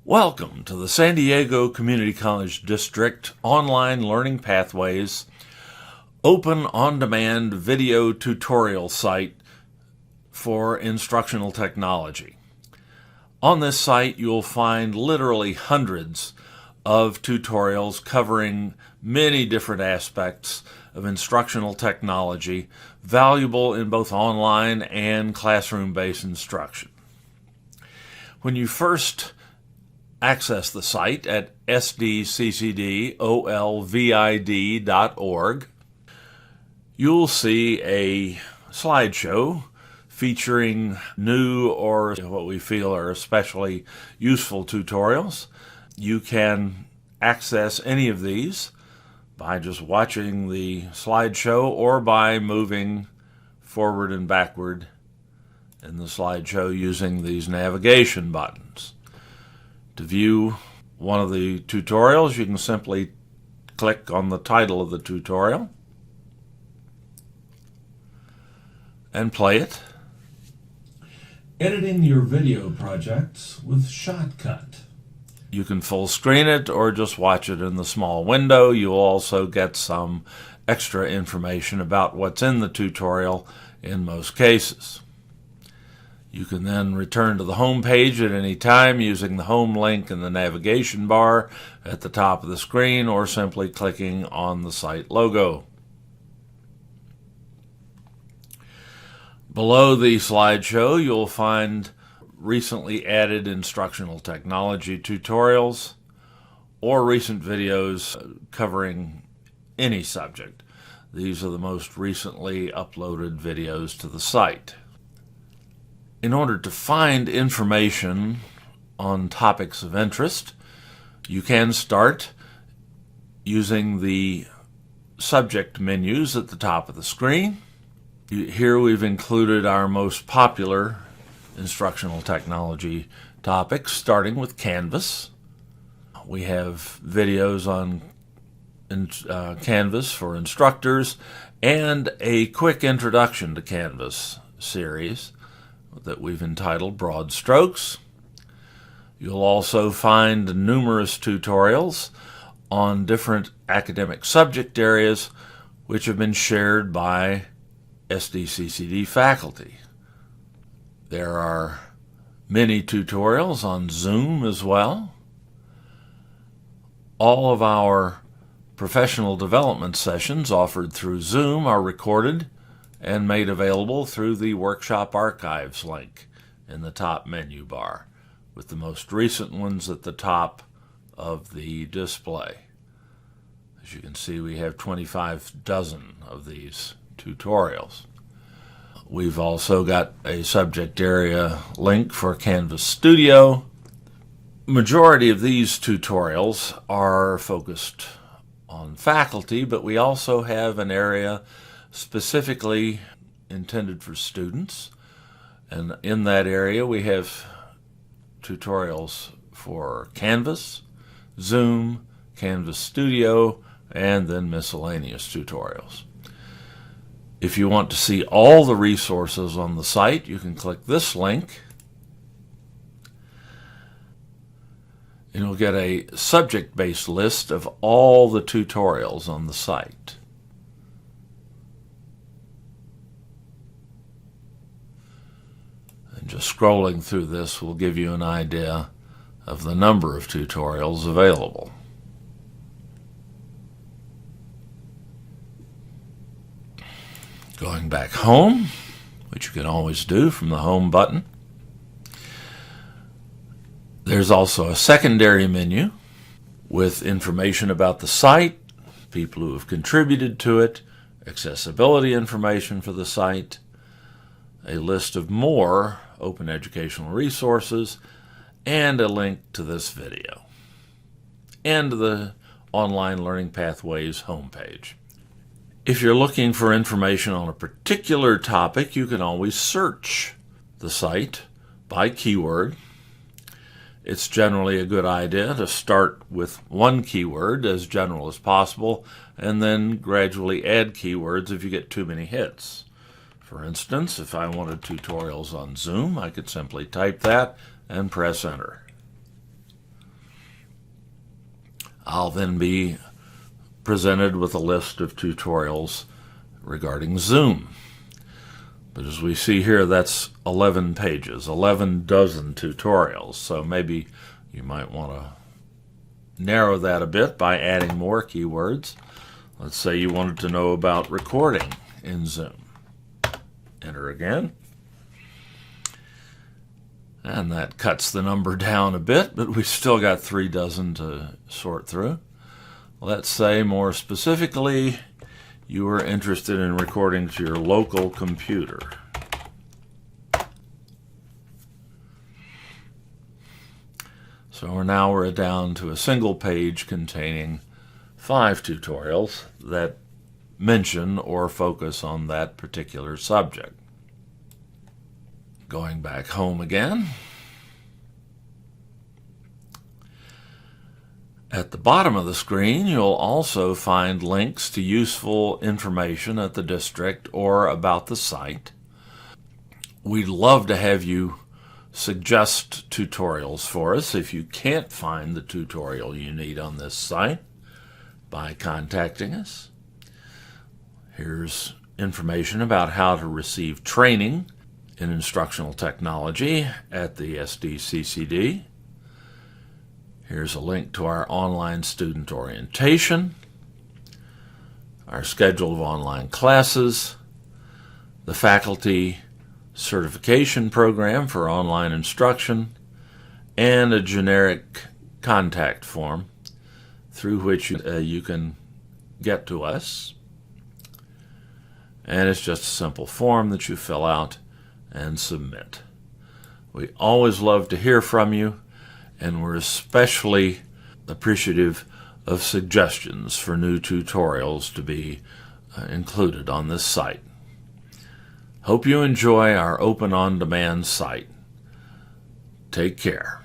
Welcome to the San Diego Community College District Online Learning Pathways Open On-Demand Video Tutorial Site for Instructional Technology. On this site, you'll find literally hundreds of tutorials covering many different aspects of instructional technology, valuable in both online and classroom-based instruction. When you first access the site at SDCCD.org, you'll see a slideshow featuring new or what we feel are especially useful tutorials. You can access any of these by just watching the slideshow or by moving forward and backward in the slideshow using these navigation buttons. To view one of the tutorials, you can simply click on the title of the tutorial and play it. Editing your video projects with Shotcut. You can full screen it or just watch it in the small window. You'll also get some extra information about what's in the tutorial in most cases. You can then return to the home page at any time using the home link in the navigation bar at the top of the screen or simply clicking on the site logo. Below the slideshow, you'll find recently added instructional technology tutorials or recent videos covering any subject. These are the most recently uploaded videos to the site. In order to find information on topics of interest, you can start using the subject menus at the top of the screen. Here we've included our most popular instructional technology topics, starting with Canvas. We have videos on Canvas for instructors and a quick introduction to Canvas series that we've entitled Broad Strokes. You'll also find numerous tutorials on different academic subject areas which have been shared by SDCCD faculty. There are many tutorials on Zoom as well. All of our professional development sessions offered through Zoom are recorded and made available through the Workshop Archives link in the top menu bar, with the most recent ones at the top of the display. As you can see, we have 25 dozen of these tutorials. We've also got a subject area link for Canvas Studio. Majority of these tutorials are focused on faculty, but we also have an area specifically intended for students, and in that area we have tutorials for Canvas, Zoom, Canvas Studio, and then miscellaneous tutorials. If you want to see all the resources on the site, you can click this link and you'll get a subject-based list of all the tutorials on the site. And just scrolling through this will give you an idea of the number of tutorials available. Going back home, which you can always do from the home button, there's also a secondary menu with information about the site, people who have contributed to it, accessibility information for the site, a list of more open educational resources, and a link to this video, and the Online Learning Pathways homepage. If you're looking for information on a particular topic, you can always search the site by keyword. It's generally a good idea to start with one keyword as general as possible and then gradually add keywords if you get too many hits. For instance, if I wanted tutorials on Zoom, I could simply type that and press enter. I'll then be presented with a list of tutorials regarding Zoom. But as we see here, that's 11 pages, 11 dozen tutorials. So maybe you might want to narrow that a bit by adding more keywords. Let's say you wanted to know about recording in Zoom. Enter again. And that cuts the number down a bit, but we've still got 3 dozen to sort through. Let's say more specifically, you are interested in recording to your local computer. So we're down to a single page containing 5 tutorials that mention or focus on that particular subject. Going back home again. At the bottom of the screen, you'll also find links to useful information at the district or about the site. We'd love to have you suggest tutorials for us if you can't find the tutorial you need on this site by contacting us. Here's information about how to receive training in instructional technology at the SDCCD. Here's a link to our online student orientation, our schedule of online classes, the faculty certification program for online instruction, and a generic contact form through which you can get to us. And it's just a simple form that you fill out and submit. We always love to hear from you, and we're especially appreciative of suggestions for new tutorials to be included on this site. Hope you enjoy our open on-demand site. Take care.